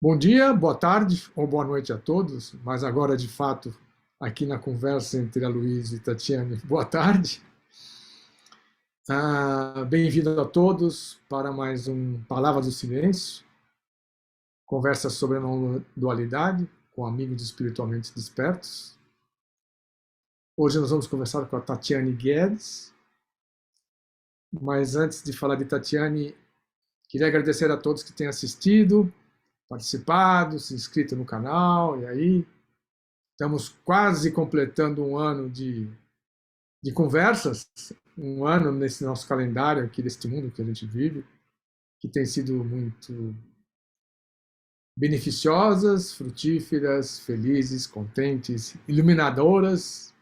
Bom dia, boa tarde ou boa noite a todos, mas agora de fato, aqui na conversa entre a Luísa e Tatiane, boa tarde. Bem-vindo a todos para mais um Palavra do Silêncio, conversa sobre a não dualidade com amigos espiritualmente despertos. Hoje nós vamos conversar com a Tatiane Guedes, mas antes de falar de Tatiane, queria agradecer a todos que têm assistido, participado, se inscrito no canal, e aí estamos quase completando um ano de conversas, um ano nesse nosso calendário aqui deste mundo que a gente vive, que tem sido muito beneficiosas, frutíferas, felizes, contentes, iluminadoras,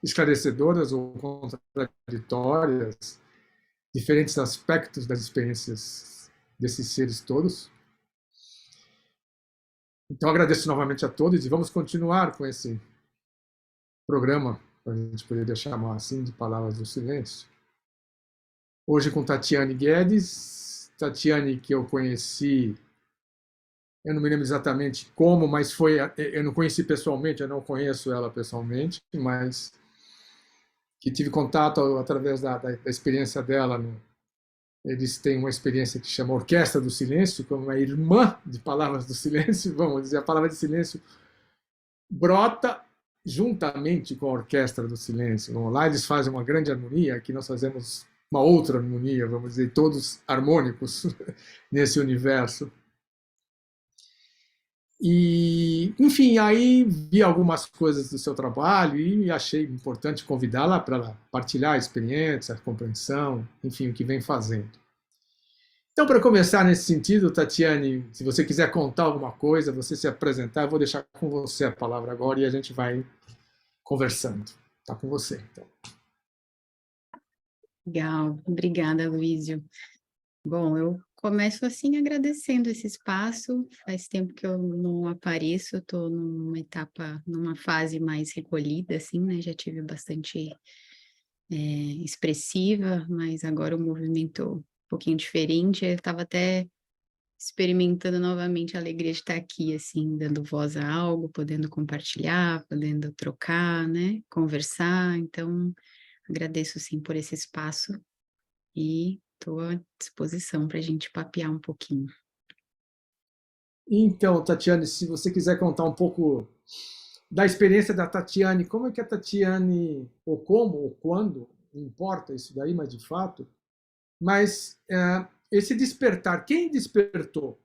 esclarecedoras ou contraditórias, diferentes aspectos das experiências desses seres todos. Então agradeço novamente a todos e vamos continuar com esse programa, para a gente poder chamar assim, de Palavras do Silêncio. Hoje com Tatiane Guedes, Tatiane que eu conheci, eu não me lembro exatamente como, mas eu não conheci pessoalmente, eu não conheço ela pessoalmente, mas que tive contato através da experiência dela. Eles têm uma experiência que chama Orquestra do Silêncio, como uma irmã de Palavras do Silêncio, vamos dizer, a Palavra de Silêncio brota juntamente com a Orquestra do Silêncio. Bom, lá eles fazem uma grande harmonia, aqui nós fazemos uma outra harmonia, vamos dizer, todos harmônicos nesse universo. E, enfim, aí vi algumas coisas do seu trabalho e achei importante convidá-la para partilhar a experiência, a compreensão, enfim, o que vem fazendo. Então, para começar nesse sentido, Tatiane, se você quiser contar alguma coisa, você se apresentar, eu vou deixar com você a palavra agora e a gente vai conversando. Está com você, então. Legal, obrigada, Luísio. Bom, eu começo assim agradecendo esse espaço. Faz tempo que eu não apareço, estou numa etapa, numa fase mais recolhida, assim, né? Já tive bastante expressiva, mas agora o movimento um pouquinho diferente. Eu estava até experimentando novamente a alegria de estar aqui, assim, dando voz a algo, podendo compartilhar, podendo trocar, né? Conversar. Então, agradeço, sim, por esse espaço. E estou à disposição para a gente papear um pouquinho. Então, Tatiane, se você quiser contar um pouco da experiência da Tatiane, como é que a Tatiane, ou como, ou quando, não importa isso daí, mas de fato, mas esse despertar, quem despertou?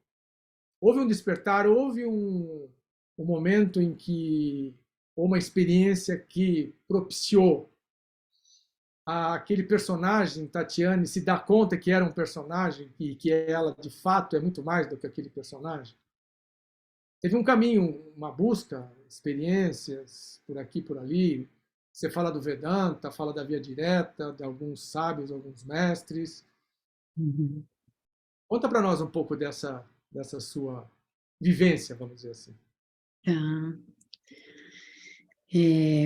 Houve um despertar, houve um momento em que, ou uma experiência que propiciou aquele personagem, Tatiane, se dar conta que era um personagem e que ela, de fato, é muito mais do que aquele personagem? Teve um caminho, uma busca, experiências por aqui, por ali. Você fala do Vedanta, fala da via direta, de alguns sábios, alguns mestres. Uhum. Conta para nós um pouco dessa sua vivência, vamos dizer assim. Tá.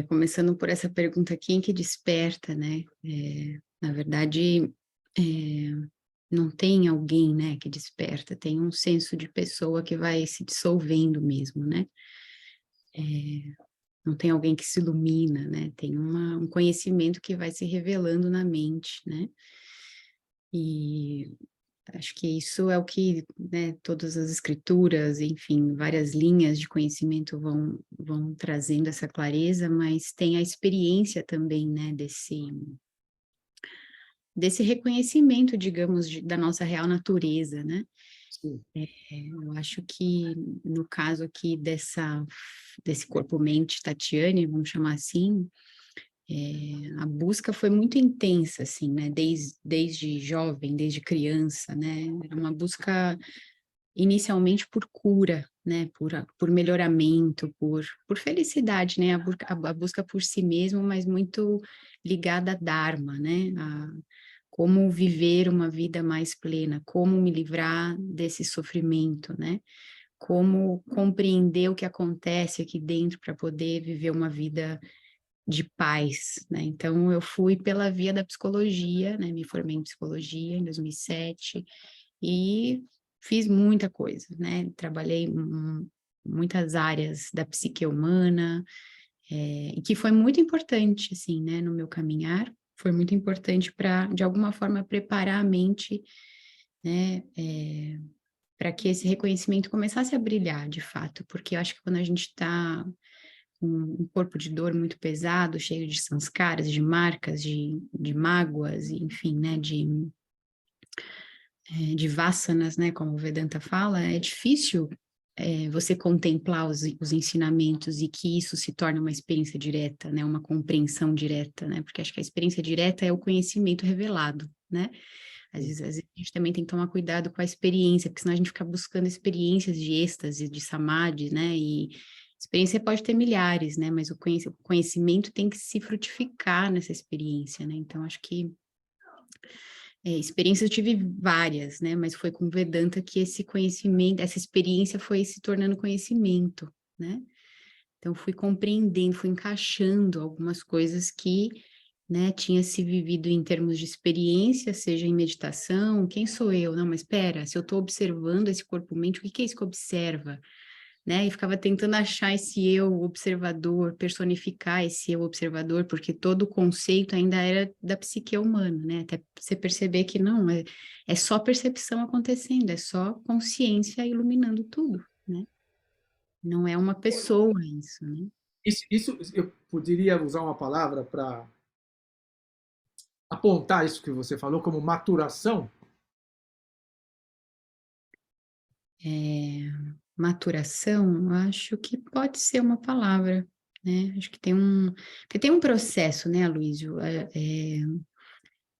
Começando por essa pergunta, quem que desperta, né? Na verdade, não tem alguém, né, que desperta, tem um senso de pessoa que vai se dissolvendo mesmo, né? Não tem alguém que se ilumina, né? Tem um conhecimento que vai se revelando na mente, né? E acho que isso é o que, né, todas as escrituras, enfim, várias linhas de conhecimento vão trazendo essa clareza, mas tem a experiência também, né, desse reconhecimento, digamos, da nossa real natureza, né? Sim. Eu acho que no caso aqui desse corpo-mente Tatiane, vamos chamar assim, a busca foi muito intensa, assim, né? Desde jovem, desde criança, né? Era uma busca inicialmente por cura, né? Por melhoramento, por felicidade, né? A busca por si mesmo, mas muito ligada a Dharma, né? A como viver uma vida mais plena, como me livrar desse sofrimento, né? Como compreender o que acontece aqui dentro para poder viver uma vida de paz, né? Então, eu fui pela via da psicologia, né? Me formei em psicologia em 2007 e fiz muita coisa, né? Trabalhei em muitas áreas da psique humana, e que foi muito importante, assim, né, no meu caminhar. Foi muito importante para, de alguma forma, preparar a mente, né, para que esse reconhecimento começasse a brilhar, de fato, porque eu acho que quando a gente está com um corpo de dor muito pesado, cheio de sanskaras, de marcas, de mágoas, enfim, né, de vassanas, né, como o Vedanta fala, é difícil você contemplar os ensinamentos e que isso se torne uma experiência direta, né, uma compreensão direta, né, porque acho que a experiência direta é o conhecimento revelado, né. Às vezes a gente também tem que tomar cuidado com a experiência, porque senão a gente fica buscando experiências de êxtase, de samadhi, né, e experiência pode ter milhares, né, mas o conhecimento tem que se frutificar nessa experiência, né, então acho que experiências eu tive várias, né, mas foi com Vedanta que esse conhecimento, essa experiência foi se tornando conhecimento, né, então fui compreendendo, fui encaixando algumas coisas que, né, tinha se vivido em termos de experiência, seja em meditação, quem sou eu? Não, mas espera, se eu estou observando esse corpo-mente, o que é isso que observa? Né? E ficava tentando achar esse eu observador, personificar esse eu observador, porque todo o conceito ainda era da psique humana, né? Até você perceber que não, é só percepção acontecendo, é só consciência iluminando tudo, né? Não é uma pessoa isso, né? Isso eu poderia usar uma palavra para apontar isso que você falou como maturação? Maturação, acho que pode ser uma palavra, né? Acho que tem um processo, né, Aloysio?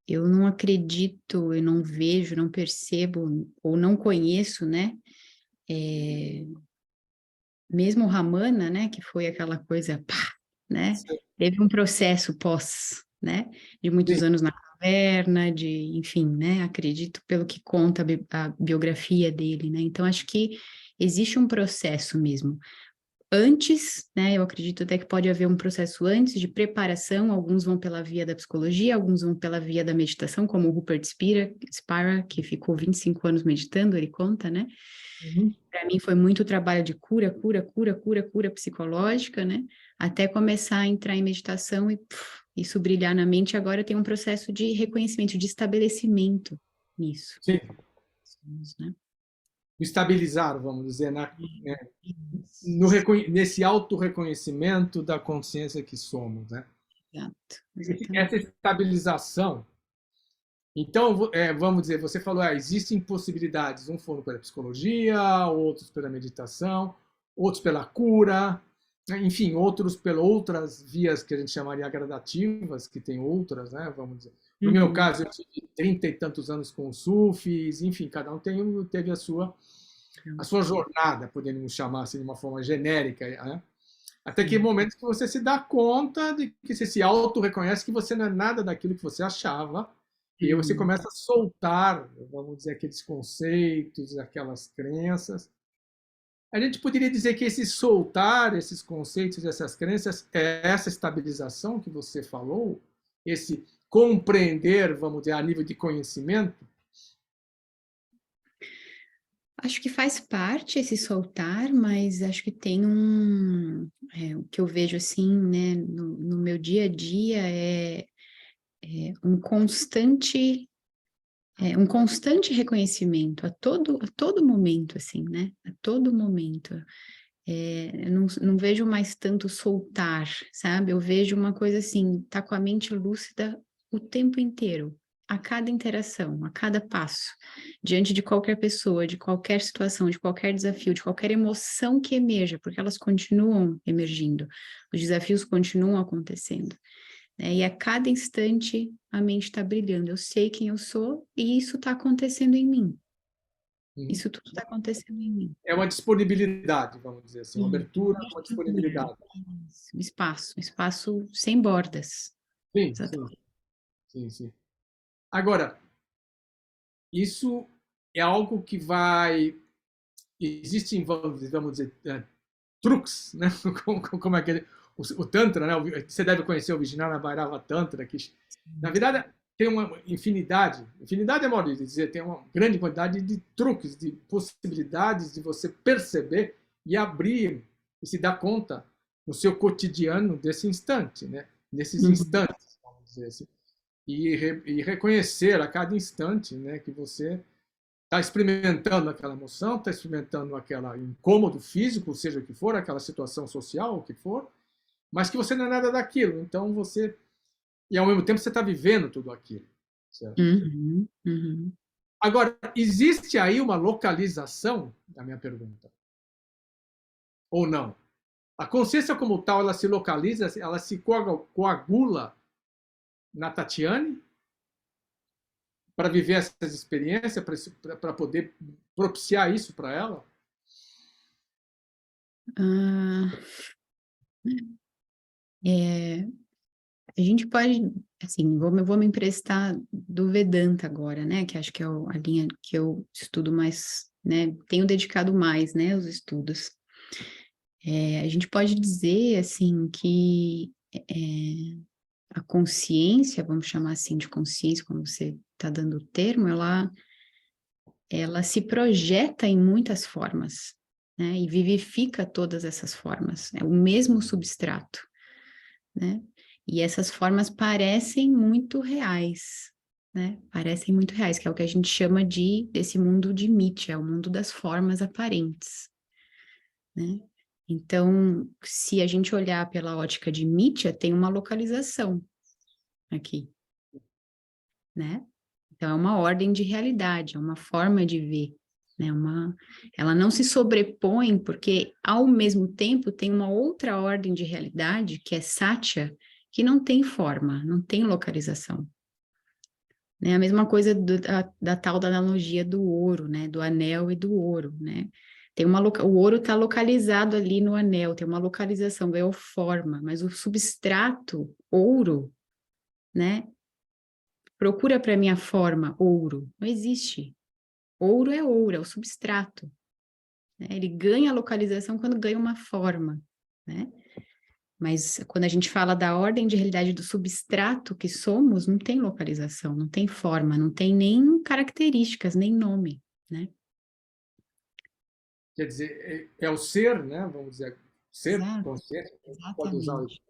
Eu não acredito, eu não vejo, não percebo ou não conheço, né? Mesmo o Ramana, né, que foi aquela coisa, pá, né? Sim, Teve um processo pós, né? De muitos anos na caverna, enfim, né? Acredito pelo que conta a biografia dele, né? Então acho que existe um processo mesmo. Antes, né, eu acredito até que pode haver um processo antes de preparação, alguns vão pela via da psicologia, alguns vão pela via da meditação, como o Rupert Spira, que ficou 25 anos meditando, ele conta, né? uhum. Para mim foi muito trabalho de cura psicológica, né? Até começar a entrar em meditação e isso brilhar na mente. Agora tem um processo de reconhecimento, de estabelecimento nisso, Sim. né? Estabilizar, vamos dizer, né, Isso, nesse auto-reconhecimento da consciência que somos. Né? exato, Essa exatamente. estabilização. Então, vamos dizer, você falou, existem possibilidades, um foram pela psicologia, outros pela meditação, outros pela cura, né? Enfim, outros pelas outras vias que a gente chamaria gradativas, que tem outras, né? Vamos dizer. No meu Uhum. caso, eu tive 30 e tantos anos com sufis, enfim, cada um teve a sua jornada, podemos chamar assim de uma forma genérica, né? Até que Sim. momento que você se dá conta de que você se auto-reconhece que você não é nada daquilo que você achava, e aí você Uhum. começa a soltar, vamos dizer, aqueles conceitos, aquelas crenças. A gente poderia dizer que esse soltar esses conceitos, essas crenças, é essa estabilização que você falou, esse compreender, vamos dizer, a nível de conhecimento. Acho que faz parte esse soltar, mas acho que tem o que eu vejo assim, né, no meu dia a dia é um constante reconhecimento a todo momento, assim, né, a todo momento. Eu não vejo mais tanto soltar, sabe? Eu vejo uma coisa assim, tá com a mente lúcida o tempo inteiro, a cada interação, a cada passo, diante de qualquer pessoa, de qualquer situação, de qualquer desafio, de qualquer emoção que emerja, porque elas continuam emergindo, os desafios continuam acontecendo, né? E a cada instante a mente está brilhando. Eu sei quem eu sou e isso está acontecendo em mim. Isso tudo está acontecendo em mim. É uma disponibilidade, vamos dizer assim, uma Sim, abertura, uma disponibilidade. um espaço sem bordas. Sim, sim, Exatamente. sim, sim. Agora, isso é algo que vai. Existem, vamos dizer, truques, né? Como é que o Tantra, né? Você deve conhecer o Vijnana Bhairava Tantra, que na verdade tem uma infinidade é modo de dizer, tem uma grande quantidade de truques, de possibilidades de você perceber e abrir e se dar conta no seu cotidiano desse instante, né? Nesses Uhum. instantes, vamos dizer assim, e reconhecer a cada instante, né, que você está experimentando aquela emoção, está experimentando aquele incômodo físico, seja o que for, aquela situação social, o que for, mas que você não é nada daquilo. Então você, e ao mesmo tempo você está vivendo tudo aquilo, certo? Uhum. Uhum. Agora, existe aí uma localização da minha pergunta, ou não? A consciência como tal, ela se localiza, ela se coagula na Tatiane para viver essas experiências, para poder propiciar isso para ela? Ah, é, a gente pode, assim, vou me emprestar do Vedanta agora, né? Que acho que é a linha que eu estudo mais, né? Tenho dedicado mais, né, aos estudos. A gente pode dizer, assim, que a consciência, vamos chamar assim de consciência, como você está dando o termo, ela se projeta em muitas formas, né? E vivifica todas essas formas. É o mesmo substrato, né? E essas formas parecem muito reais, né? Parecem muito reais, que é o que a gente chama desse mundo de Mitya, é o mundo das formas aparentes, né? Então, se a gente olhar pela ótica de Mitya, tem uma localização aqui, né? Então, é uma ordem de realidade, é uma forma de ver, né? Ela não se sobrepõe, porque, ao mesmo tempo, tem uma outra ordem de realidade, que é Satya, que não tem forma, não tem localização. Né? A mesma coisa da tal da analogia do ouro, né? Do anel e do ouro, né? O ouro está localizado ali no anel, tem uma localização, ganhou forma, mas o substrato, ouro, né? Procura para mim a forma, ouro. Não existe. Ouro, é o substrato. Né? Ele ganha a localização quando ganha uma forma, né? Mas quando a gente fala da ordem de realidade do substrato que somos, não tem localização, não tem forma, não tem nem características, nem nome, né? Quer dizer, é o ser, né? Vamos dizer, ser Exato, consciente, pode usar exatamente.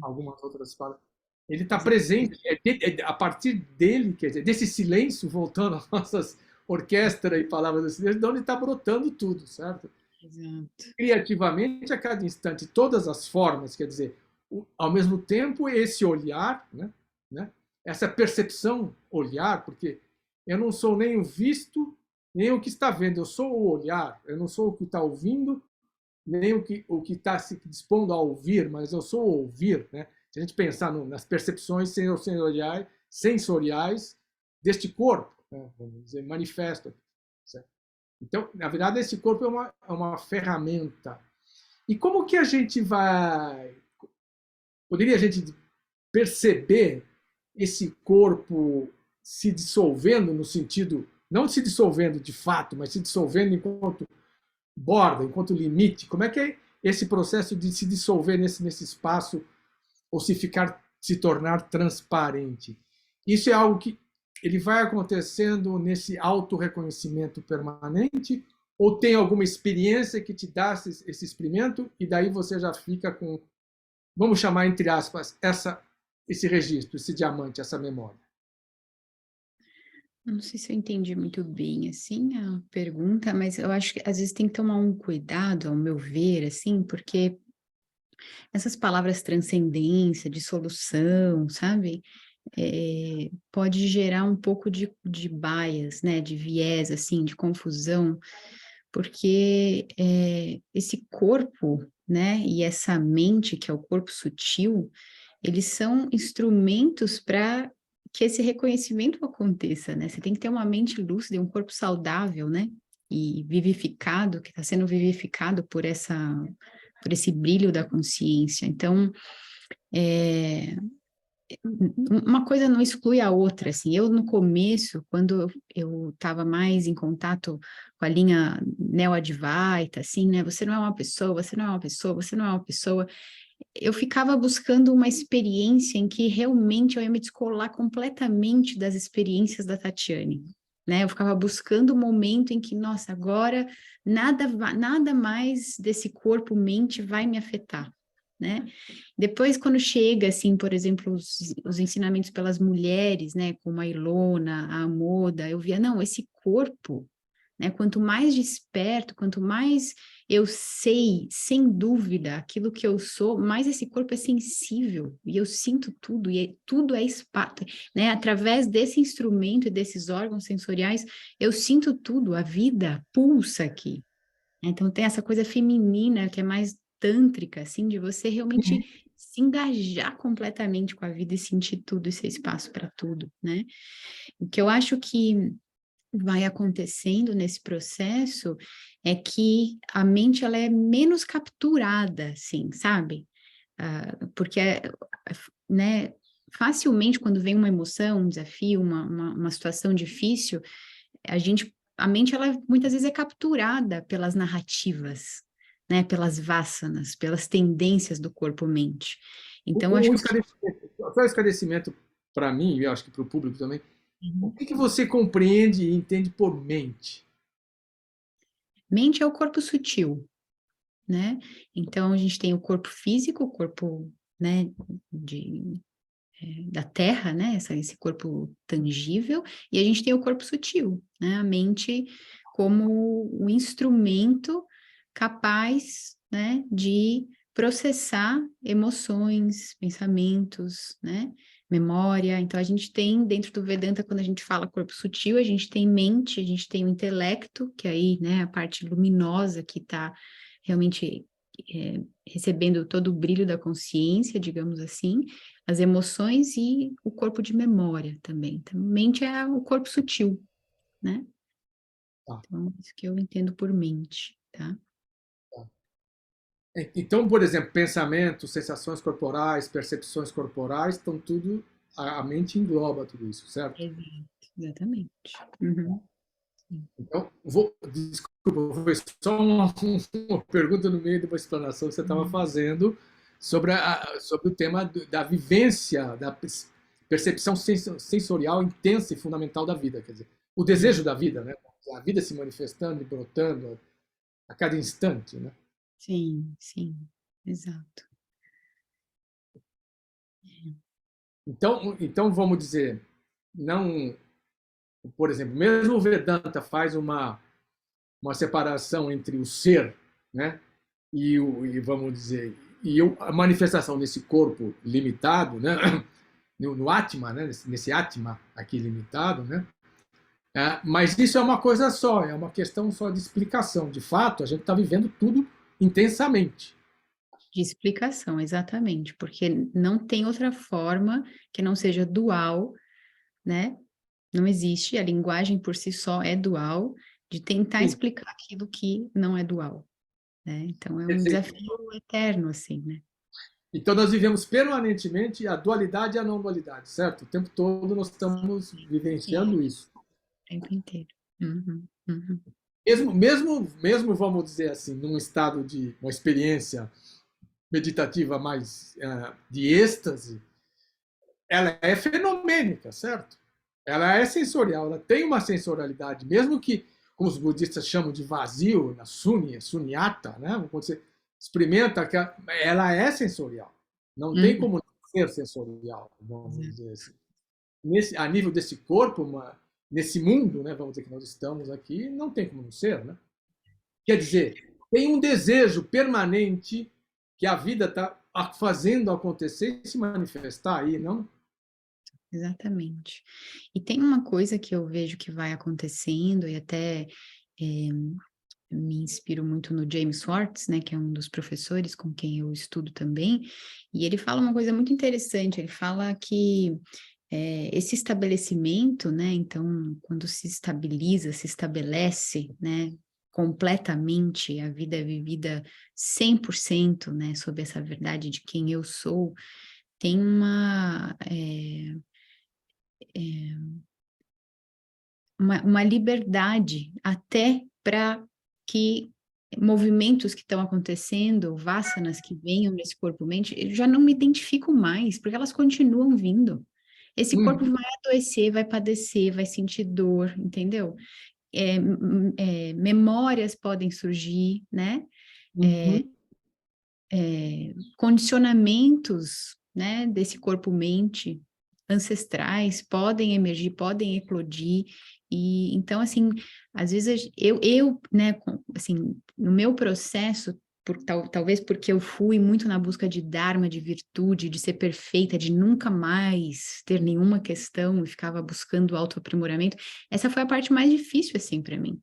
algumas outras palavras. Ele está Exatamente. presente, a partir dele, quer dizer, desse silêncio, voltando às nossas orquestras e palavras do silêncio, de onde está brotando tudo, certo? Exato. Criativamente, a cada instante, todas as formas, quer dizer, ao mesmo tempo, esse olhar, né? Essa percepção, olhar, porque eu não sou nem o visto, nem o que está vendo, eu sou o olhar, eu não sou o que está ouvindo, nem o que está se dispondo a ouvir, mas eu sou o ouvir, né? Se a gente pensar nas percepções sensoriais deste corpo, né? Vamos dizer, manifesto. Certo? Então, na verdade, esse corpo é uma ferramenta. E como que a gente vai. Poderia a gente perceber esse corpo se dissolvendo no sentido. Não se dissolvendo de fato, mas se dissolvendo enquanto borda, enquanto limite? Como é que é esse processo de se dissolver nesse espaço ou se tornar transparente? Isso é algo que ele vai acontecendo nesse auto-reconhecimento permanente ou tem alguma experiência que te dá esse experimento e daí você já fica com, vamos chamar entre aspas, esse registro, esse diamante, essa memória? Não sei se eu entendi muito bem, assim, a pergunta, mas eu acho que às vezes tem que tomar um cuidado, ao meu ver, assim, porque essas palavras transcendência, dissolução, sabe? Pode gerar um pouco de bias, né? De viés, assim, de confusão, porque esse corpo, né? E essa mente, que é o corpo sutil, eles são instrumentos para que esse reconhecimento aconteça, né? Você tem que ter uma mente lúcida e um corpo saudável, né? E vivificado, que está sendo vivificado por esse brilho da consciência. Então, uma coisa não exclui a outra, assim, eu no começo, quando eu estava mais em contato com a linha neo-advaita, assim, né, você não é uma pessoa, você não é uma pessoa, você não é uma pessoa, eu ficava buscando uma experiência em que realmente eu ia me descolar completamente das experiências da Tatiane, né? Eu ficava buscando o momento em que, nossa, agora nada mais desse corpo-mente vai me afetar, né? Depois, quando chega, assim, por exemplo, os ensinamentos pelas mulheres, né, como a Ilona, a Amoda, eu via, não, esse corpo, né, quanto mais desperto, quanto mais eu sei, sem dúvida, aquilo que eu sou, mais esse corpo é sensível, e eu sinto tudo, e tudo é espaço, né, através desse instrumento e desses órgãos sensoriais, eu sinto tudo, a vida pulsa aqui. Então tem essa coisa feminina que é mais tântrica, assim, de você realmente se engajar completamente com a vida e sentir tudo e ser espaço para tudo, né? O que eu acho que vai acontecendo nesse processo é que a mente ela é menos capturada, assim, sabe? Porque, né, facilmente quando vem uma emoção, um desafio, uma situação difícil, a mente ela muitas vezes é capturada pelas narrativas, né, pelas vássanas, pelas tendências do corpo-mente. Então, acho O que esclarecimento, só o esclarecimento para mim, e eu acho que para o público também, o Uhum. que que você compreende e entende por mente? Mente é o corpo sutil, né? Então, a gente tem o corpo físico, o corpo, né, da terra, né? Esse corpo tangível, e a gente tem o corpo sutil, né? A mente como um instrumento capaz, né, de processar emoções, pensamentos, né? Memória. Então, a gente tem, dentro do Vedanta, quando a gente fala corpo sutil, a gente tem mente, a gente tem o intelecto, que aí, né, a parte luminosa que está realmente recebendo todo o brilho da consciência, digamos assim, as emoções e o corpo de memória também. Então, mente é o corpo sutil, né? Tá, Então, isso que eu entendo por mente, tá? tá. Então, por exemplo, pensamentos, sensações corporais, percepções corporais, estão tudo, a mente engloba tudo isso, certo? Exato, exatamente. Uhum. Então, desculpa, foi só uma pergunta no meio de uma explanação que você estava Uhum. fazendo sobre, sobre o tema da vivência, da percepção sensorial intensa e fundamental da vida, quer dizer, o desejo da vida, né? A vida se manifestando e brotando a cada instante, né? Sim, sim, exato. Então vamos dizer, não, por exemplo, mesmo o Vedanta faz uma separação entre o ser, né, e vamos dizer, a manifestação desse corpo limitado, né, no Atma, né, nesse Atma aqui limitado, né, mas isso é uma coisa só, é uma questão só de explicação. De fato, a gente está vivendo tudo intensamente. De explicação, exatamente, porque não tem outra forma que não seja dual, né? Não existe, a linguagem por si só é dual, de tentar Sim. explicar aquilo que não é dual, né? Então é Quer um dizer, desafio eterno, assim, né? então nós vivemos permanentemente a dualidade e a não dualidade, certo? O tempo todo nós estamos Sim, vivenciando isso. o tempo inteiro. Uhum, uhum. Mesmo vamos dizer assim, num estado de uma experiência meditativa mais de êxtase, ela é fenomênica, certo? Ela é sensorial, ela tem uma sensorialidade, mesmo que, como os budistas chamam de vazio, na sunyata, né? Quando você experimenta, ela é sensorial. Não tem Uhum, como não ser sensorial, vamos exato. dizer assim. A nível desse corpo, nesse mundo, né, vamos dizer que nós estamos aqui, não tem como não ser, né? Quer dizer, tem um desejo permanente que a vida está fazendo acontecer e se manifestar aí, não? Exatamente. E tem uma coisa que eu vejo que vai acontecendo, e até me inspiro muito no James Schwartz, né, que é um dos professores com quem eu estudo também, e ele fala uma coisa muito interessante, ele fala que esse estabelecimento, né, então, quando se estabiliza, se estabelece, né, completamente, a vida é vivida 100%, né, sob essa verdade de quem eu sou, tem uma liberdade até para que movimentos que estão acontecendo, vasanas que venham nesse corpo-mente, eu já não me identifico mais, porque elas continuam vindo. Esse corpo vai adoecer, vai padecer, vai sentir dor, entendeu? Memórias podem surgir, né? Uhum. Condicionamentos, né, desse corpo-mente ancestrais podem emergir, podem eclodir, e então, assim, às vezes né, assim, no meu processo, talvez porque eu fui muito na busca de dharma, de virtude, de ser perfeita, de nunca mais ter nenhuma questão, e ficava buscando autoaprimoramento, essa foi a parte mais difícil, assim, para mim,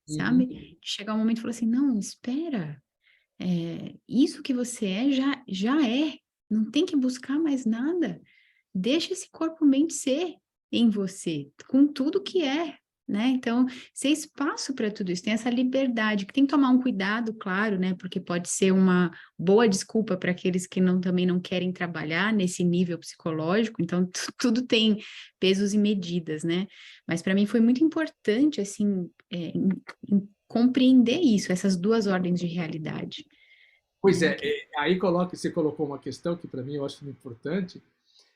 sabe? Uhum. De chegar um momento e falar assim, não, espera, isso que você já é, não tem que buscar mais nada. Deixa esse corpo-mente ser em você, com tudo que é, né? Então, ser espaço para tudo isso, tem essa liberdade, que tem que tomar um cuidado, claro, né? Porque pode ser uma boa desculpa para aqueles que também não querem trabalhar nesse nível psicológico, então tudo tem pesos e medidas, né? Mas para mim foi muito importante, assim, compreender isso, essas duas ordens de realidade. Pois Né? aí você colocou uma questão que para mim eu acho muito importante,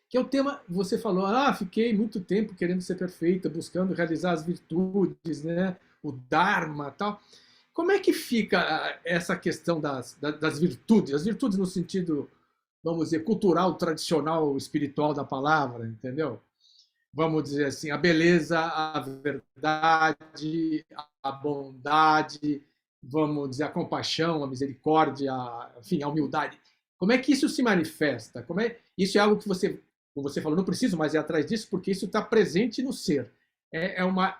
que é o tema, você falou, fiquei muito tempo querendo ser perfeita, buscando realizar as virtudes, né, o Dharma tal. Como é que fica essa questão das virtudes? As virtudes no sentido, vamos dizer, cultural, tradicional, espiritual da palavra, entendeu? Vamos dizer assim, a beleza, a verdade, a bondade, vamos dizer, a compaixão, a misericórdia, enfim, a humildade. Como é que isso se manifesta? Isso é algo que você, como você falou, não preciso mais ir atrás disso, porque isso está presente no ser. É uma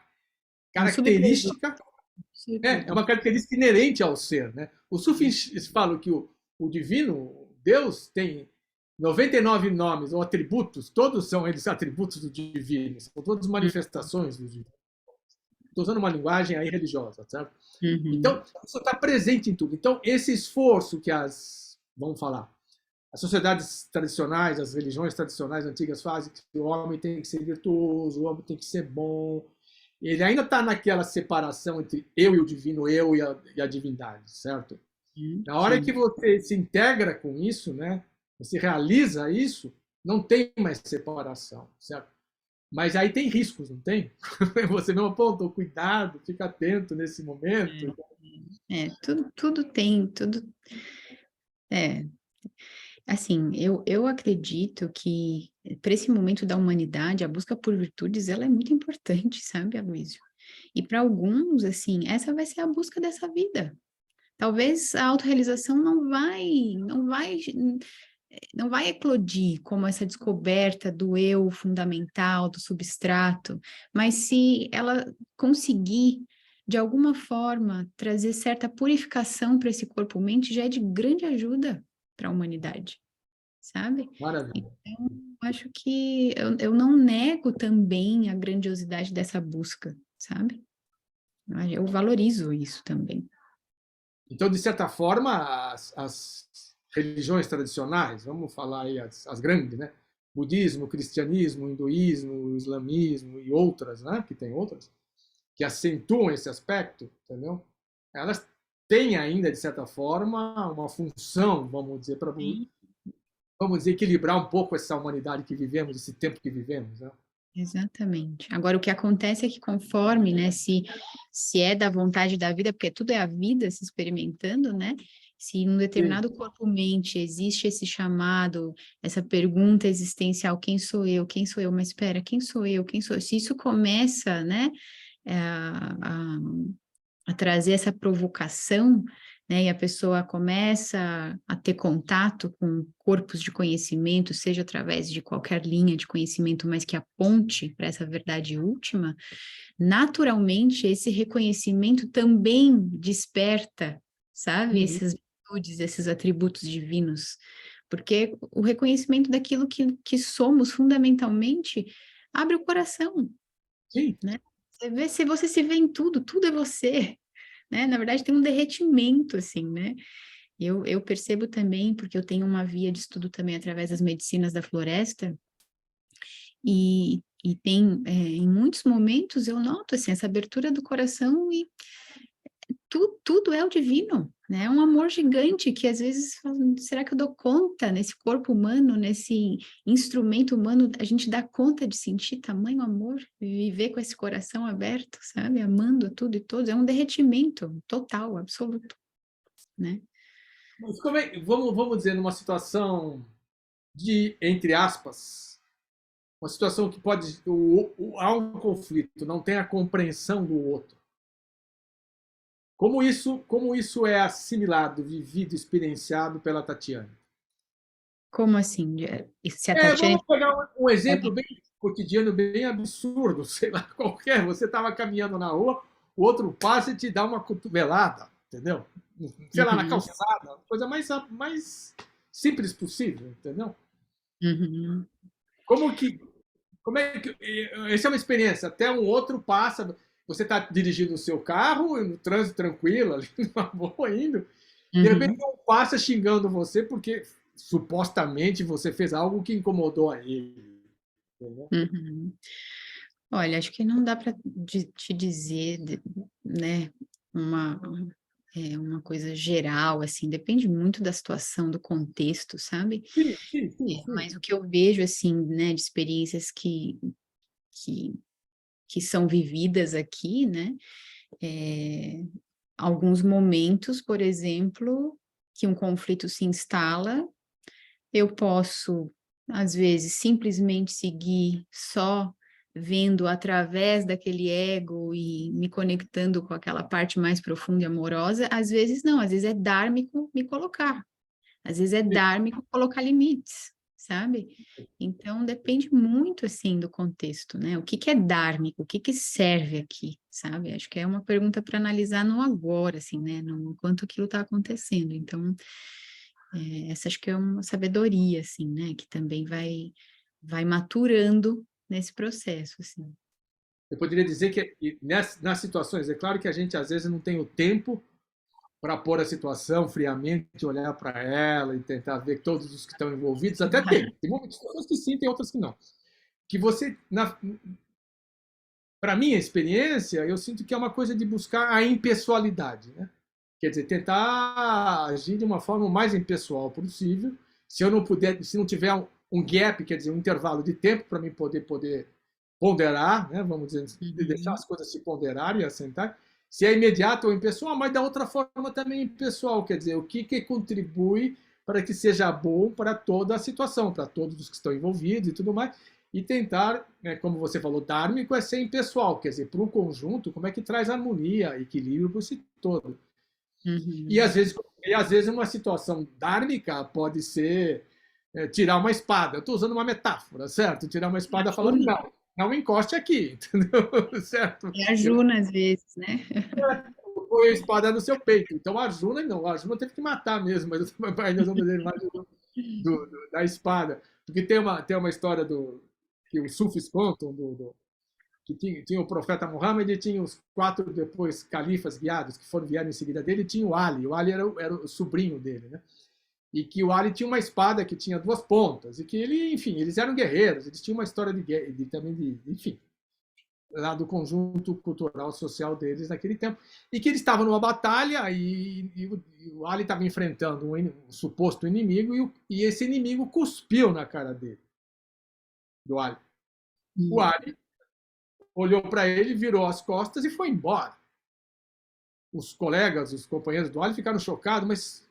É um subproduto. característica, é uma característica inerente ao ser. Né? Os sufis falam que o divino, Deus, tem 99 nomes ou atributos, todos são eles atributos do divino, são todas manifestações do divino. Estou usando uma linguagem aí religiosa, certo? Uhum. Então, isso está presente em tudo. Então, esse esforço que vamos falar, as sociedades tradicionais, as religiões tradicionais antigas fazem, que o homem tem que ser virtuoso, o homem tem que ser bom, ele ainda está naquela separação entre eu e o divino, eu e a divindade, certo? Na hora que Sim. você se integra com isso, né, você realiza isso, não tem mais separação, certo? Mas aí tem riscos, não tem? Você não apontou, cuidado, fica atento nesse momento. Tudo tem, tudo. É, assim, eu acredito que para esse momento da humanidade, a busca por virtudes, ela é muito importante, sabe, Aloysio? E para alguns, assim, essa vai ser a busca dessa vida. Talvez a autorrealização não vai eclodir como essa descoberta do eu fundamental, do substrato, mas se ela conseguir, de alguma forma, trazer certa purificação para esse corpo-mente, já é de grande ajuda para a humanidade, sabe? Maravilha. Então, acho que eu não nego também a grandiosidade dessa busca, sabe? Eu valorizo isso também. Então, de certa forma, as religiões tradicionais, vamos falar aí as grandes, né? Budismo, cristianismo, hinduísmo, islamismo e outras, né? Que tem outras, que acentuam esse aspecto, entendeu? Elas têm ainda, de certa forma, uma função, vamos dizer, para Sim. vamos dizer, equilibrar um pouco essa humanidade que vivemos, esse tempo que vivemos. Né? Exatamente. Agora, o que acontece é que conforme, né, se é da vontade da vida, porque tudo é a vida se experimentando, né? Se em um Sim, determinado corpo-mente existe esse chamado, essa pergunta existencial, quem sou eu? Quem sou eu? Mas espera, quem sou eu? Quem sou eu? Se isso começa, né, a, a trazer essa provocação, né, e a pessoa começa a ter contato com corpos de conhecimento, seja através de qualquer linha de conhecimento, mas que aponte para essa verdade última, naturalmente esse reconhecimento também desperta, sabe, uhum, essas virtudes, esses atributos divinos, porque o reconhecimento daquilo que somos fundamentalmente abre o coração, sim, né? Se você se vê em tudo, tudo é você, né? Na verdade, tem um derretimento, assim, né? Eu percebo também, porque eu tenho uma via de estudo também através das medicinas da floresta, e tem, em muitos momentos, eu noto, assim, essa abertura do coração e tudo é o divino, né? É um amor gigante que às vezes, será que eu dou conta nesse corpo humano, nesse instrumento humano, a gente dá conta de sentir tamanho amor, viver com esse coração aberto, sabe? Amando tudo e todos, é um derretimento total, absoluto, né? Mas vamos dizer, numa situação de, entre aspas, uma situação que pode, há um conflito, não tem a compreensão do outro. Como isso é assimilado, vivido, experienciado pela Tatiana? Como assim? Se a Tatiana... Vamos pegar um exemplo bem cotidiano, bem absurdo, sei lá, qualquer. Você estava caminhando na rua, o outro passa e te dá uma cotovelada, entendeu? Sei lá, na Uhum, calçada, coisa mais simples possível, entendeu? uhum. Como que, como é que, essa é uma experiência, até um outro passa, você está dirigindo o seu carro, no trânsito tranquilo, ali numa boa indo, de repente Uhum, um passa xingando você porque supostamente você fez algo que incomodou a ele. Entendeu? uhum. Olha, acho que não dá para te dizer, né, uma, uma coisa geral, assim, depende muito da situação, do contexto, sabe? Sim, sim, sim, sim. Mas o que eu vejo, assim, né, de experiências que, que são vividas aqui, né, é, alguns momentos, por exemplo, que um conflito se instala, eu posso, às vezes, simplesmente seguir só vendo através daquele ego e me conectando com aquela parte mais profunda e amorosa, às vezes não, às vezes é dármico me colocar, às vezes é dármico colocar limites, sabe? Então depende muito assim do contexto, né? O que que é dármico? O que que serve aqui, sabe? Acho que é uma pergunta para analisar no agora, assim, né? No enquanto aquilo está acontecendo. Então essa acho que é uma sabedoria, assim, né? Que também vai maturando nesse processo, assim. Eu poderia dizer que nas situações, é claro que a gente às vezes não tem o tempo para pôr a situação friamente, olhar para ela e tentar ver todos os que estão envolvidos. Até tem. Tem muitas pessoas que sim, tem outras que não. Que você, para minha experiência, eu sinto que é uma coisa de buscar a impessoalidade, né? Quer dizer, tentar agir de uma forma o mais impessoal possível. Se eu não puder, se não tiver um gap, quer dizer, um intervalo de tempo para mim poder ponderar, né? Vamos dizer, de deixar Uhum, as coisas se ponderarem e assentar. Se é imediato ou impessoal, mas da outra forma também impessoal, quer dizer, o que contribui para que seja bom para toda a situação, para todos os que estão envolvidos e tudo mais, e tentar, né, como você falou, dármico é ser impessoal, quer dizer, para o conjunto, como é que traz harmonia, equilíbrio para esse todo. E uhum. às vezes, e às vezes uma situação dármica pode ser tirar uma espada. Eu estou usando uma metáfora, certo? Tirar uma espada falando, Juna, não encoste aqui, entendeu? Certo? é a Juna às vezes, né? Põe a espada no seu peito. Então a Arjuna não, a Arjuna teve que matar mesmo, mas ainda usando a imagem da espada. Porque tem uma história que os sufis contam que tinha o profeta Muhammad e tinha os 4 depois califas guiados que vieram em seguida dele, e tinha o Ali. O Ali era o sobrinho dele, né? E que o Ali tinha uma espada que tinha 2 pontas e que ele, enfim, eles eram guerreiros, eles tinham uma história de guerra, também enfim, lá do conjunto cultural social deles naquele tempo, e que eles estavam numa batalha e o Ali estava enfrentando um suposto inimigo e esse inimigo cuspiu na cara dele, do Ali. O Hum, Ali olhou para ele, virou as costas e foi embora. Os colegas, os companheiros do Ali ficaram chocados, mas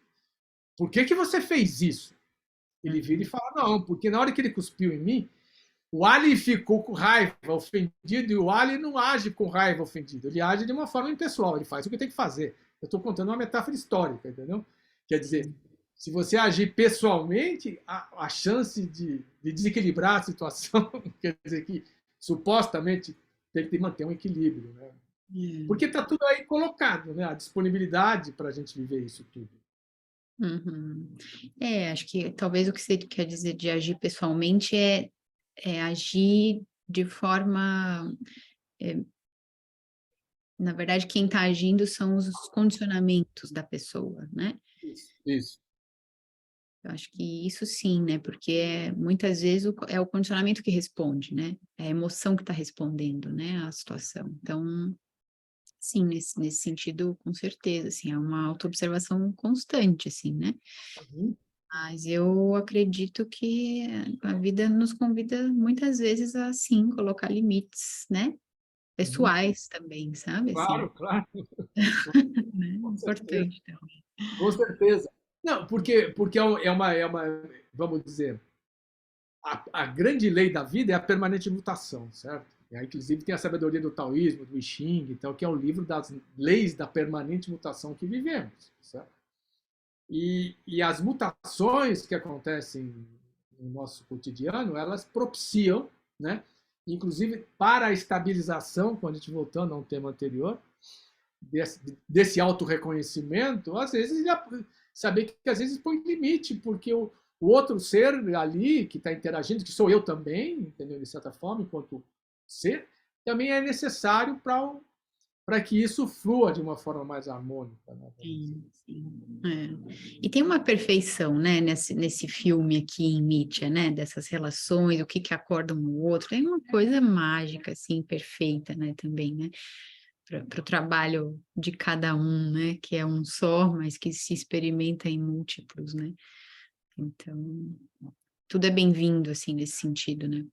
por que você fez isso? Ele vira e uhum, fala, não, porque na hora que ele cuspiu em mim, o Ali ficou com raiva, ofendido, e o Ali não age com raiva, ofendido. Ele age de uma forma impessoal, ele faz o que tem que fazer. Eu estou contando uma metáfora histórica, entendeu? Quer dizer, sim. se você agir pessoalmente, a chance de desequilibrar a situação, quer dizer que supostamente tem que manter um equilíbrio, né? Porque está tudo aí colocado, né? A disponibilidade para a gente viver isso tudo. Uhum. Acho que talvez o que você quer dizer de agir pessoalmente é agir de forma, eh, na verdade, quem está agindo são os condicionamentos da pessoa, né? Isso. Isso. Eu acho que isso sim, né? Porque muitas vezes é o condicionamento que responde, né? É a emoção que está respondendo, né? À situação. Então, Sim, nesse sentido, com certeza, assim, é uma autoobservação constante, assim, né? Uhum. Mas eu acredito que a vida nos convida muitas vezes a, sim, colocar limites, né? Uhum. Pessoais também, sabe, assim, Claro, claro, né? com certeza. Importante também. Com certeza. Não, porque é uma, vamos dizer, a grande lei da vida é a permanente mutação, certo? E aí, inclusive, tem a sabedoria do taoísmo, do I Ching, então, que é o livro das leis da permanente mutação que vivemos, certo? E as mutações que acontecem no nosso cotidiano, elas propiciam, né? Inclusive para a estabilização, quando a gente voltando a um tema anterior, desse autorreconhecimento, às vezes saber que às vezes põe limite, porque o outro ser ali que está interagindo, que sou eu também, entendeu? De certa forma, enquanto ser, também é necessário para que isso flua de uma forma mais harmônica. Né? Sim, sim. É. E tem uma perfeição, né, nesse filme aqui em Nietzsche, né, dessas relações, o que que acorda um o outro, tem uma coisa mágica, assim, perfeita, né, também, né, para o trabalho de cada um, né, que é um só, mas que se experimenta em múltiplos, né, então, tudo é bem-vindo, assim, nesse sentido, né.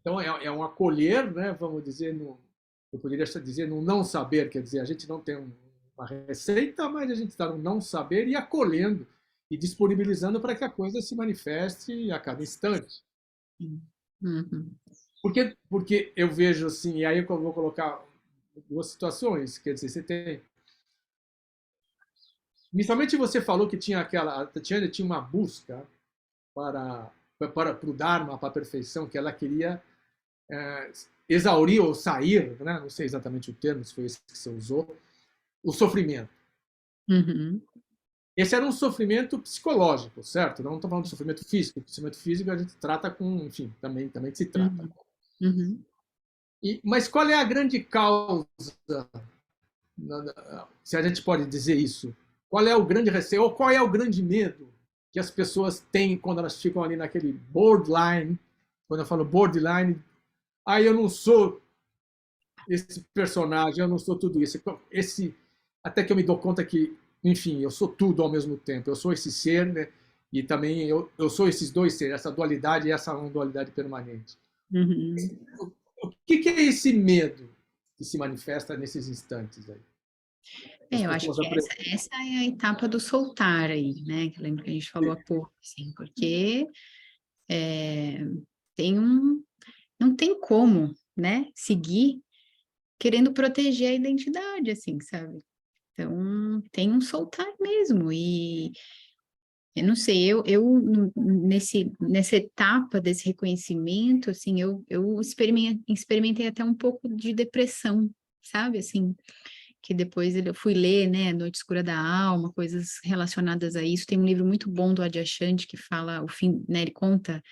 Então é um acolher, né? Vamos dizer, eu poderia dizer no não saber, quer dizer, a gente não tem uma receita, mas a gente está no não saber e acolhendo e disponibilizando para que a coisa se manifeste a cada instante. Sim. Uhum. Porque eu vejo assim, e aí eu vou colocar duas situações, quer dizer, você tem. Inicialmente você falou que tinha aquela. A Tatiana tinha uma busca para o Dharma, para a perfeição, que ela queria exaurir ou sair, né? Não sei exatamente o termo, se foi esse que você usou, o sofrimento. Uhum. Esse era um sofrimento psicológico, certo? Não estou falando de sofrimento físico. O sofrimento físico a gente trata com, enfim, também se trata. Uhum. Uhum. Mas qual é a grande causa, se a gente pode dizer isso? Qual é o grande receio, ou qual é o grande medo que as pessoas têm quando elas ficam ali naquele borderline? Quando eu falo borderline, eu não sou esse personagem, eu não sou tudo isso. Até que eu me dou conta que, enfim, eu sou tudo ao mesmo tempo. Eu sou esse ser, né? E também eu sou esses dois seres, essa dualidade e essa não dualidade permanente. Uhum. O que é esse medo que se manifesta nesses instantes aí? As Eu acho pessoas que essa é a etapa do soltar aí, né? Que eu lembro que a gente falou há pouco, assim, porque é, tem não tem como, né, seguir querendo proteger a identidade, assim, sabe? Então, tem um soltar mesmo, e eu não sei, nessa etapa desse reconhecimento, assim, eu experimentei até um pouco de depressão, sabe, assim, que depois eu fui ler, né, Noite Escura da Alma, coisas relacionadas a isso. Tem um livro muito bom do Adyashanti que fala o fim, né, ele conta,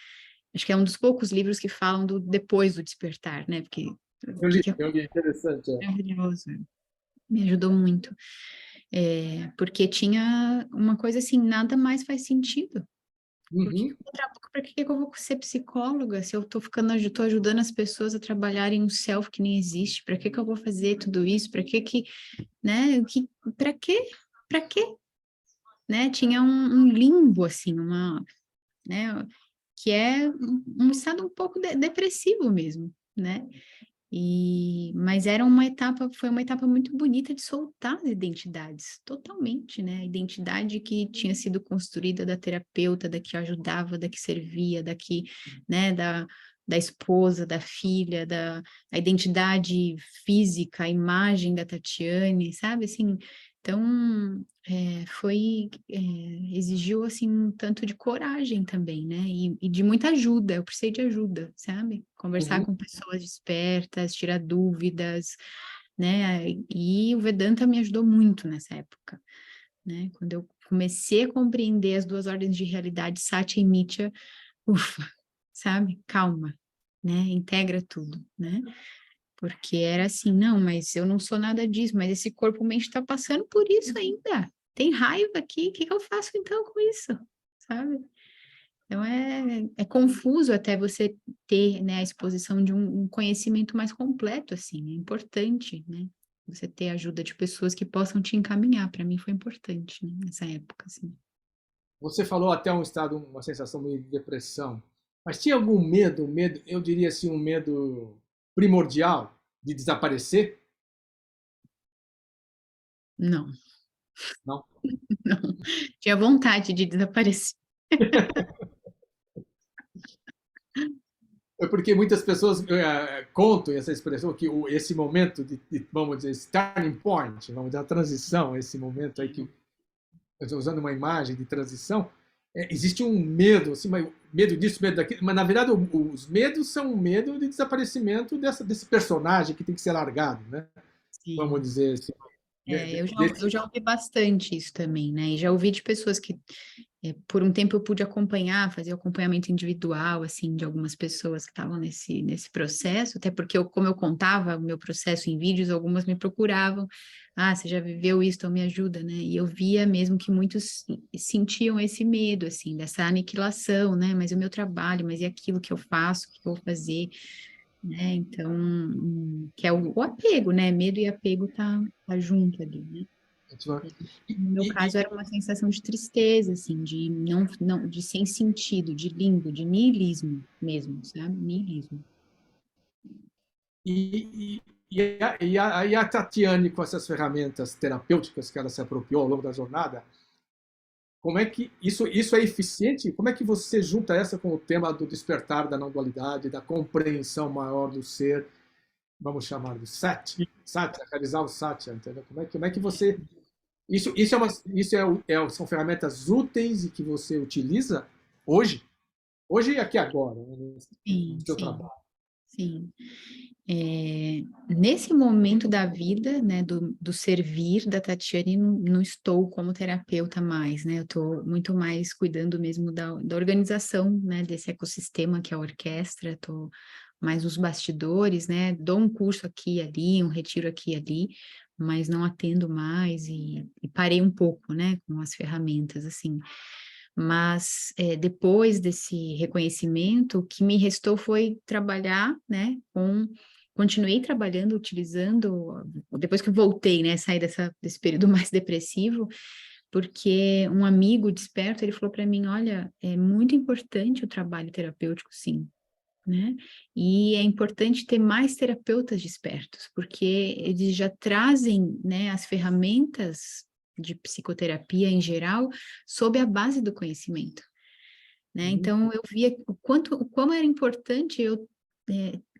acho que é um dos poucos livros que falam do depois do despertar, né, porque o que é Eu li, interessante. É. maravilhoso, me ajudou muito. Porque tinha uma coisa assim, nada mais faz sentido. Uhum, Por que que eu vou ser psicóloga se eu tô ajudando as pessoas a trabalharem um self que nem existe? Para que que eu vou fazer tudo isso? Para que, né? Para quê? Para quê? Né? Tinha um limbo assim, né? Que é um estado um pouco depressivo mesmo, né? Mas foi uma etapa muito bonita de soltar as identidades, totalmente, né? A identidade que tinha sido construída da terapeuta, da que ajudava, da que servia, né, da esposa, da filha, a identidade física, a imagem da Tatiane, sabe? Assim, então, exigiu, assim, um tanto de coragem também, né? E de muita ajuda, eu precisei de ajuda, sabe? Conversar uhum, com pessoas despertas, tirar dúvidas, né? E o Vedanta me ajudou muito nessa época, né? Quando eu comecei a compreender as duas ordens de realidade, Satya e Mithya, ufa, sabe? Calma, né? Integra tudo, né? Porque era assim, não, mas eu não sou nada disso, mas esse corpo-mente está passando por isso ainda. Tem raiva aqui, o que que eu faço então com isso? Sabe? Então é confuso até você ter, né, a exposição de um conhecimento mais completo, assim, é importante, né? Você ter a ajuda de pessoas que possam te encaminhar, para mim foi importante, né, nessa época, assim. Você falou até um estado, uma sensação meio de depressão. Mas tinha algum medo, medo, eu diria assim, um medo primordial de desaparecer? Não, Não. não. Tinha vontade de desaparecer. É porque muitas pessoas contam essa expressão que esse momento vamos dizer, esse turning point, vamos dizer, a transição, esse momento aí que eu estou usando uma imagem de transição, existe um medo, assim, medo disso, medo daquilo, mas na verdade os medos são um medo de desaparecimento desse personagem que tem que ser largado, né? Vamos Sim. dizer assim. Eu já ouvi bastante isso também, né? E já ouvi de pessoas que, por um tempo, eu pude acompanhar, fazer acompanhamento individual, assim, de algumas pessoas que estavam nesse processo, até porque, como eu contava o meu processo em vídeos, algumas me procuravam. Ah, você já viveu isso, então me ajuda, né? E eu via mesmo que muitos sentiam esse medo, assim, dessa aniquilação, né? Mas o meu trabalho, mas e aquilo que eu faço, o que eu vou fazer? Né? Então, que é o apego, né? Medo e apego tá junto ali, né? E, No meu e, caso era uma sensação de tristeza, assim, de não, de sem sentido, de limbo, de niilismo mesmo, sabe? Niilismo. e a Tatiane, com essas ferramentas terapêuticas que ela se apropriou ao longo da jornada, como é que isso é eficiente? Como é que você junta essa com o tema do despertar da não dualidade, da compreensão maior do ser, vamos chamar de Satya, realizar o Satya, entendeu? Como é que você são ferramentas úteis e que você utiliza hoje, hoje e aqui agora, né, no Sim, seu sim, trabalho. sim. Nesse momento da vida, né, do servir da Tatiane, não estou como terapeuta mais, né? Eu estou muito mais cuidando mesmo da organização, né, desse ecossistema que é a orquestra, estou mais nos bastidores, né? Dou um curso aqui e ali, um retiro aqui e ali, mas não atendo mais e parei um pouco, né, com as ferramentas, assim. Mas depois desse reconhecimento, o que me restou foi trabalhar, né, continuei trabalhando, utilizando, depois que eu voltei, né, saí desse período mais depressivo, porque um amigo desperto, ele falou para mim, olha, é muito importante o trabalho terapêutico, sim, né? E é importante ter mais terapeutas despertos, porque eles já trazem, né, as ferramentas de psicoterapia em geral sob a base do conhecimento, né? Uhum. Então eu via o quão era importante eu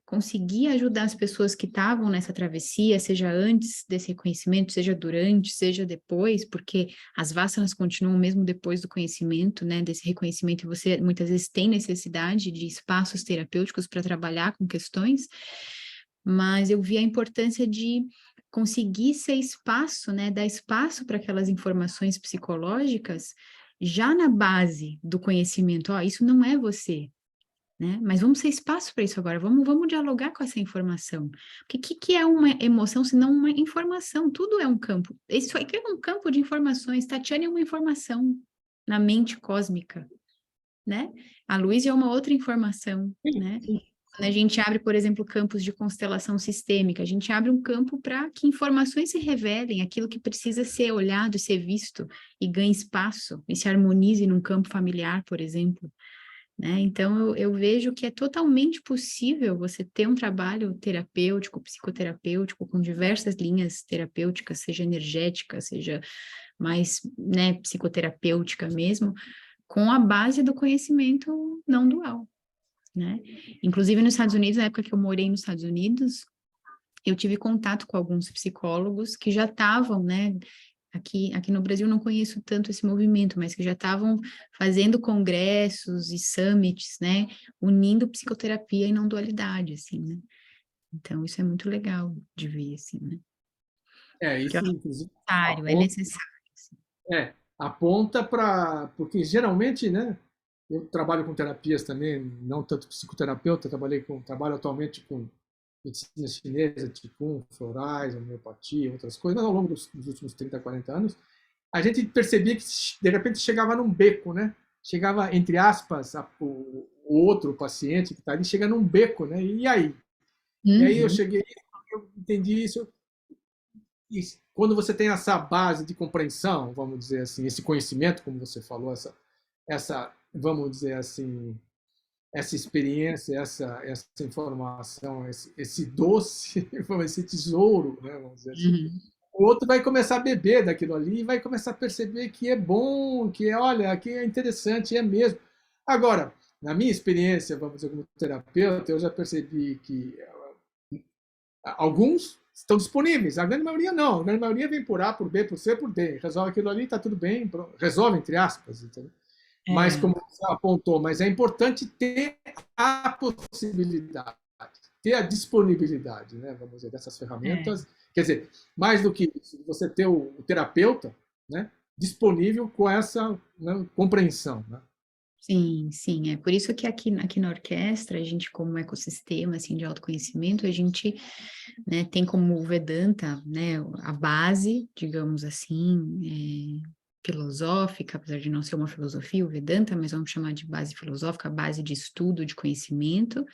conseguir ajudar as pessoas que estavam nessa travessia, seja antes desse reconhecimento, seja durante, seja depois, porque as vássanas continuam mesmo depois do conhecimento, né, desse reconhecimento, e você muitas vezes tem necessidade de espaços terapêuticos para trabalhar com questões, mas eu vi a importância de conseguir ser espaço, né, dar espaço para aquelas informações psicológicas já na base do conhecimento, ó, isso não é você, né? Mas vamos ter espaço para isso agora, vamos dialogar com essa informação. Porque o que é uma emoção se não uma informação? Tudo é um campo. Isso aqui é um campo de informações. Tatiana é uma informação na mente cósmica, né? A Luísa é uma outra informação, né? Quando a gente abre, por exemplo, campos de constelação sistêmica, a gente abre um campo para que informações se revelem, aquilo que precisa ser olhado, ser visto e ganhe espaço e se harmonize num campo familiar, por exemplo, né? Então, eu vejo que é totalmente possível você ter um trabalho terapêutico, psicoterapêutico, com diversas linhas terapêuticas, seja energética, seja mais, né, psicoterapêutica mesmo, com a base do conhecimento não dual, né? Inclusive nos Estados Unidos, na época que eu morei nos Estados Unidos, eu tive contato com alguns psicólogos que já estavam, né? Aqui no Brasil não conheço tanto esse movimento, mas que já estavam fazendo congressos e summits, né? Unindo psicoterapia e não dualidade, assim, né? Então, isso é muito legal de ver, assim, né? Porque eu Isso acho inclusive necessário, é aponta, necessário. Assim. aponta para, porque geralmente, né? Eu trabalho com terapias também, não tanto psicoterapeuta, trabalho atualmente com medicina chinesa, Qigong, florais, homeopatia, outras coisas, mas ao longo dos últimos 30, 40 anos, a gente percebia que de repente chegava num beco, né? Chegava, entre aspas, o outro paciente que está ali, chega num beco, né? E aí? E aí eu Uhum. cheguei, eu entendi isso, quando você tem essa base de compreensão, vamos dizer assim, esse conhecimento, como você falou, vamos dizer assim, essa experiência, essa informação, esse doce, esse tesouro, né, vamos dizer assim, Uhum. o outro vai começar a beber daquilo ali e vai começar a perceber que é bom, que é, olha, que é interessante, é mesmo. Agora, na minha experiência, vamos dizer, como terapeuta, eu já percebi que alguns estão disponíveis, a grande maioria não. A grande maioria vem por A, por B, por C, por D. Resolve aquilo ali, está tudo bem, resolve entre aspas, entendeu? Mas, É, como você apontou, mas é importante ter a possibilidade, ter a disponibilidade, né, vamos dizer, dessas é. ferramentas. Quer dizer, mais do que isso, você ter o terapeuta, né, disponível com essa, né, compreensão. Né? Sim, sim, é por isso que aqui na orquestra, a gente como ecossistema, assim, de autoconhecimento, a gente, né, tem como o Vedanta, né, a base, digamos assim, filosófica, apesar de não ser uma filosofia, o Vedanta, mas vamos chamar de base filosófica, base de estudo, de conhecimento,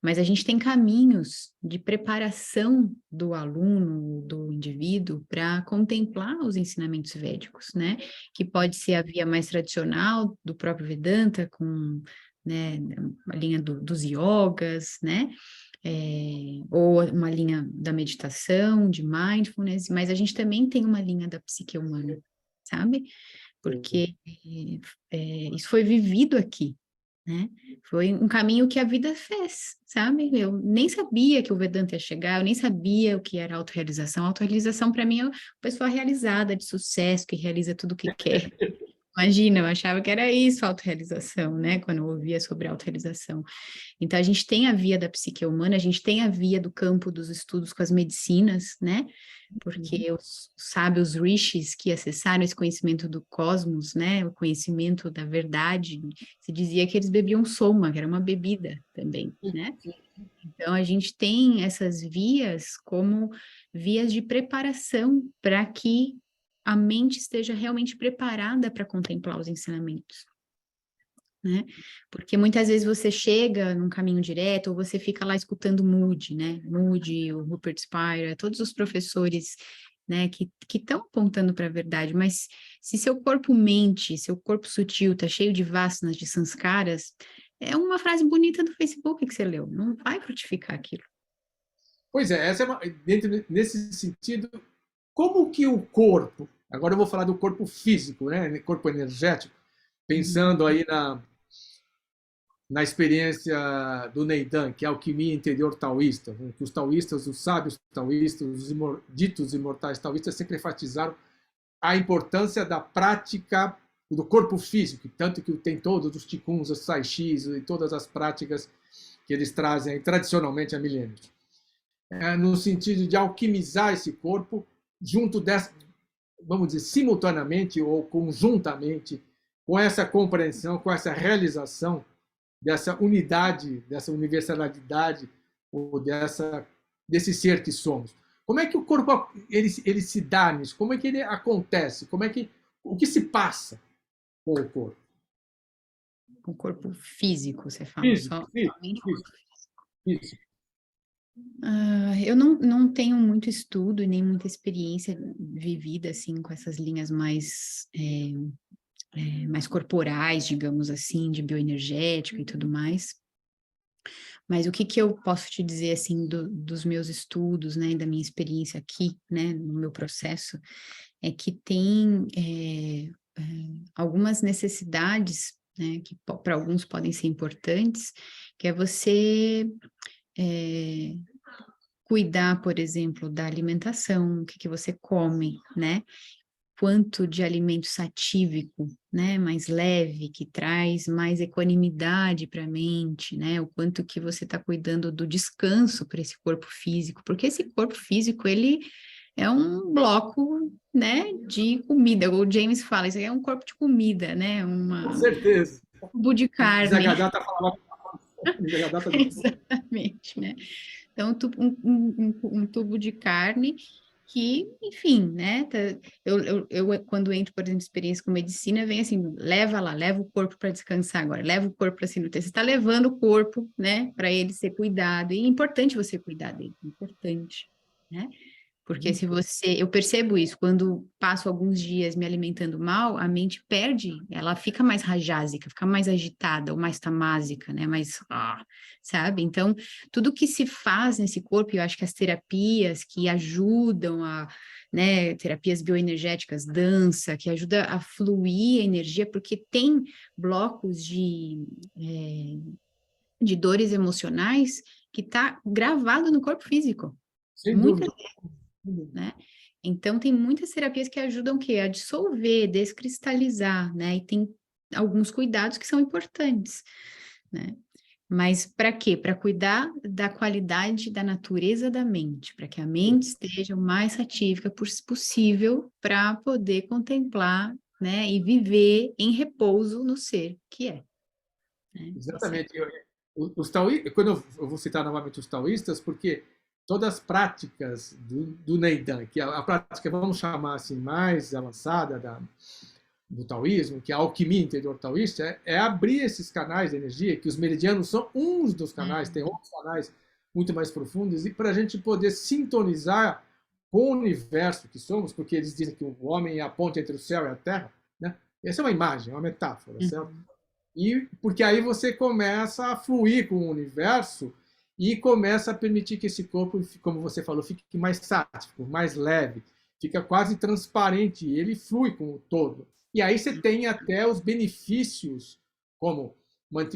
mas a gente tem caminhos de preparação do aluno, do indivíduo, para contemplar os ensinamentos védicos, né? Que pode ser a via mais tradicional do próprio Vedanta, com, né, a linha dos yogas, né? Ou uma linha da meditação, de mindfulness, mas a gente também tem uma linha da psique humana, sabe? Porque isso foi vivido aqui, né? Foi um caminho que a vida fez, sabe? Eu nem sabia que o Vedanta ia chegar, eu nem sabia o que era autorrealização. Autorrealização, para mim, é uma pessoa realizada, de sucesso, que realiza tudo o que quer. Imagina, eu achava que era isso, autorrealização, né? Quando eu ouvia sobre autorrealização. Então, a gente tem a via da psique humana, a gente tem a via do campo dos estudos com as medicinas, né? Porque os sábios rishis que acessaram esse conhecimento do cosmos, né? O conhecimento da verdade, se dizia que eles bebiam soma, que era uma bebida também, né? Então, a gente tem essas vias como vias de preparação para que a mente esteja realmente preparada para contemplar os ensinamentos, né? Porque muitas vezes você chega num caminho direto ou você fica lá escutando Moody, né? Moody, o Rupert Spira, todos os professores, né, que estão apontando para a verdade, mas se seu corpo mente, seu corpo sutil está cheio de vasanas, de sanskaras, é uma frase bonita do Facebook que você leu, não vai frutificar aquilo. Pois é, dentro nesse sentido, como que o corpo, agora eu vou falar do corpo físico, né, corpo energético, Uhum. pensando aí na experiência do Neidan, que é a alquimia interior taoísta, que os taoístas, os sábios taoístas, os ditos imortais taoístas sempre enfatizaram a importância da prática do corpo físico, tanto que tem todos os ticuns, os saishis e todas as práticas que eles trazem tradicionalmente há milênios. No sentido de alquimizar esse corpo junto dessa, vamos dizer, simultaneamente ou conjuntamente com essa compreensão, com essa realização dessa unidade, dessa universalidade ou desse ser que somos. Como é que o corpo ele se dá nisso? Como é que ele acontece? O que se passa com o corpo? O corpo físico, você fala, Físico, somente o corpo. físico, físico. Eu não tenho muito estudo e nem muita experiência vivida, assim, com essas linhas mais corporais, digamos assim, de bioenergético e tudo mais. Mas o que eu posso te dizer, assim, dos meus estudos, né, da minha experiência aqui, né, no meu processo, é que tem algumas necessidades, né, que para alguns podem ser importantes, que é você cuidar, por exemplo, da alimentação, o que você come, né? Quanto de alimento satívico, né, mais leve, que traz mais equanimidade para a mente, né, o quanto que você está cuidando do descanso para esse corpo físico, porque esse corpo físico, ele é um bloco, né, de comida, o James fala, isso aí é um corpo de comida, né, Com um certeza. tubo de carne, Zagada falava. Zagada exatamente, né, então um tubo de carne que, enfim, né? Eu, quando entro, por exemplo, em experiência com medicina, vem assim, leva lá, leva o corpo para descansar agora, leva o corpo para se nutrir. Você está levando o corpo, né, para ele ser cuidado. E é importante você cuidar dele, é importante, né? Porque se eu percebo isso, quando passo alguns dias me alimentando mal, a mente perde, ela fica mais rajásica, fica mais agitada, ou mais tamásica, né? Sabe? Então, tudo que se faz nesse corpo, eu acho que as terapias que ajudam né, terapias bioenergéticas, dança, que ajuda a fluir a energia, porque tem blocos de dores emocionais que tá gravado no corpo físico. Sem Muitas, dúvida. Sem dúvida. né? Então, tem muitas terapias que ajudam o quê? A dissolver, descristalizar, né? E tem alguns cuidados que são importantes, né? Mas para quê? Para cuidar da qualidade da natureza da mente, para que a mente esteja o mais atívica possível para poder contemplar, né? E viver em repouso no ser, que é. Né? Exatamente. Quando eu vou citar novamente os taoístas, porque todas as práticas do Neidan, que é a prática, vamos chamar assim, mais avançada do taoísmo, que é a alquimia interior taoísta, é abrir esses canais de energia, que os meridianos são uns dos canais, tem outros canais muito mais profundos, e para a gente poder sintonizar com o universo que somos, porque eles dizem que o homem é a ponte entre o céu e a terra, né? Essa é uma imagem, uma metáfora, certo? E porque aí você começa a fluir com o universo e começa a permitir que esse corpo, como você falou, fique mais sático, mais leve, fica quase transparente, e ele flui com o todo. E aí você tem até os benefícios, como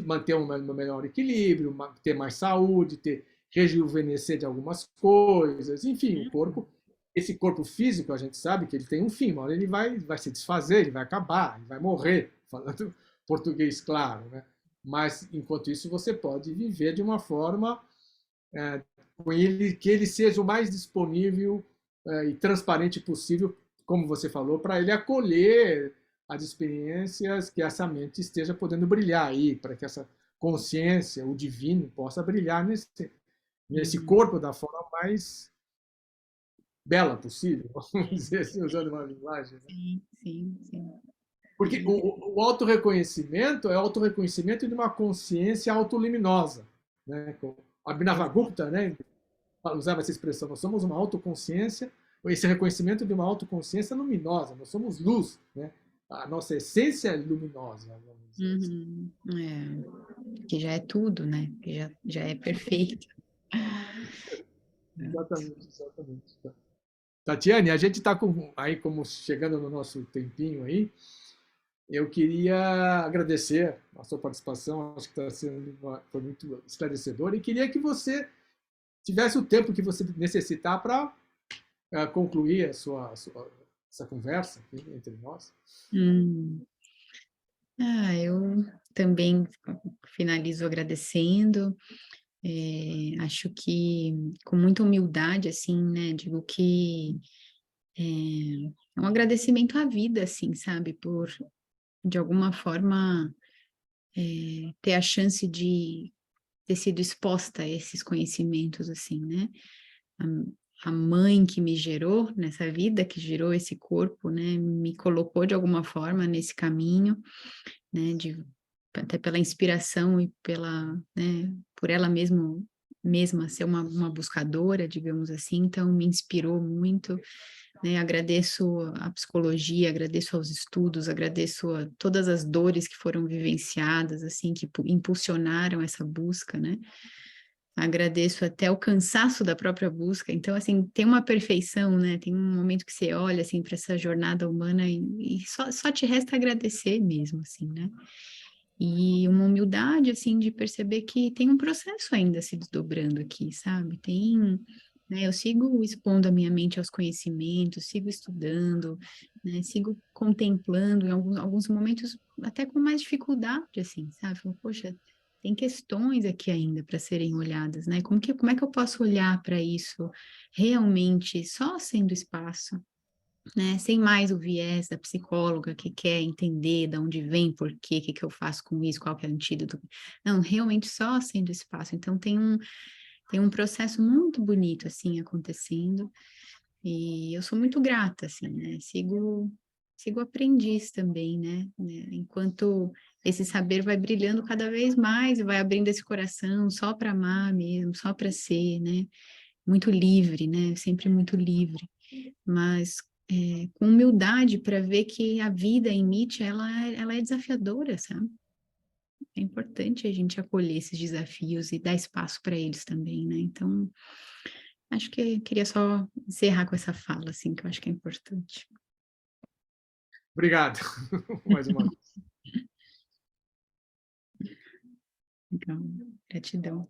manter um melhor equilíbrio, ter mais saúde, rejuvenescer de algumas coisas, enfim, o corpo, esse corpo físico, a gente sabe que ele tem um fim, uma hora ele vai se desfazer, ele vai acabar, ele vai morrer, falando português claro, né? Mas enquanto isso você pode viver de uma forma que ele seja o mais disponível e transparente possível, como você falou, para ele acolher as experiências que essa mente esteja podendo brilhar aí, para que essa consciência, o divino, possa brilhar nesse corpo da forma mais bela possível, vamos dizer assim, usando uma linguagem. Né? Sim, sim, sim. Porque o autorreconhecimento é autorreconhecimento de uma consciência autoluminosa. Né? Abhinavagupta, né, usava essa expressão, nós somos uma autoconsciência, esse reconhecimento de uma autoconsciência luminosa, nós somos luz. Né? A nossa essência é luminosa. Vamos dizer assim. Que já é tudo, né? Que já é perfeito. Exatamente, exatamente. Tatiane, a gente está aí como chegando no nosso tempinho aí. Eu queria agradecer a sua participação, acho que foi muito esclarecedora, e queria que você tivesse o tempo que você necessitar para concluir essa conversa aqui entre nós. Eu também finalizo agradecendo. Acho que com muita humildade, assim, né? Digo que é um agradecimento à vida, assim, sabe? Por, de alguma forma, ter a chance de ter sido exposta a esses conhecimentos, assim, né? A mãe que me gerou nessa vida, que gerou esse corpo, né? Me colocou de alguma forma nesse caminho, né? Até pela inspiração e né? Por ela mesma ser uma buscadora, digamos assim, então me inspirou muito, né? Agradeço a psicologia, agradeço aos estudos, agradeço a todas as dores que foram vivenciadas, assim, que impulsionaram essa busca, né? Agradeço até o cansaço da própria busca. Então, assim, tem uma perfeição, né? Tem um momento que você olha, assim, para essa jornada humana e só te resta agradecer mesmo, assim, né? E uma humildade, assim, de perceber que tem um processo ainda se desdobrando aqui, sabe? Né, eu sigo expondo a minha mente aos conhecimentos, sigo estudando, né? Sigo contemplando em alguns momentos até com mais dificuldade, assim, sabe? Poxa, tem questões aqui ainda para serem olhadas, né? Como é que eu posso olhar para isso realmente só sendo espaço, né? Sem mais o viés da psicóloga que quer entender de onde vem, por quê, o que eu faço com isso, qual que é o antídoto. Não, realmente só sendo espaço. Então tem um processo muito bonito assim acontecendo e eu sou muito grata assim, né? Sigo aprendiz também, né? Enquanto esse saber vai brilhando cada vez mais e vai abrindo esse coração só para amar mesmo, só para ser, né? muito livre, né? Sempre muito livre, mas com humildade para ver que a vida em Nietzsche, ela é desafiadora, sabe? É importante a gente acolher esses desafios e dar espaço para eles também, né? Então, acho que eu queria só encerrar com essa fala, assim, que eu acho que é importante. Obrigado, mais uma vez. Então, gratidão.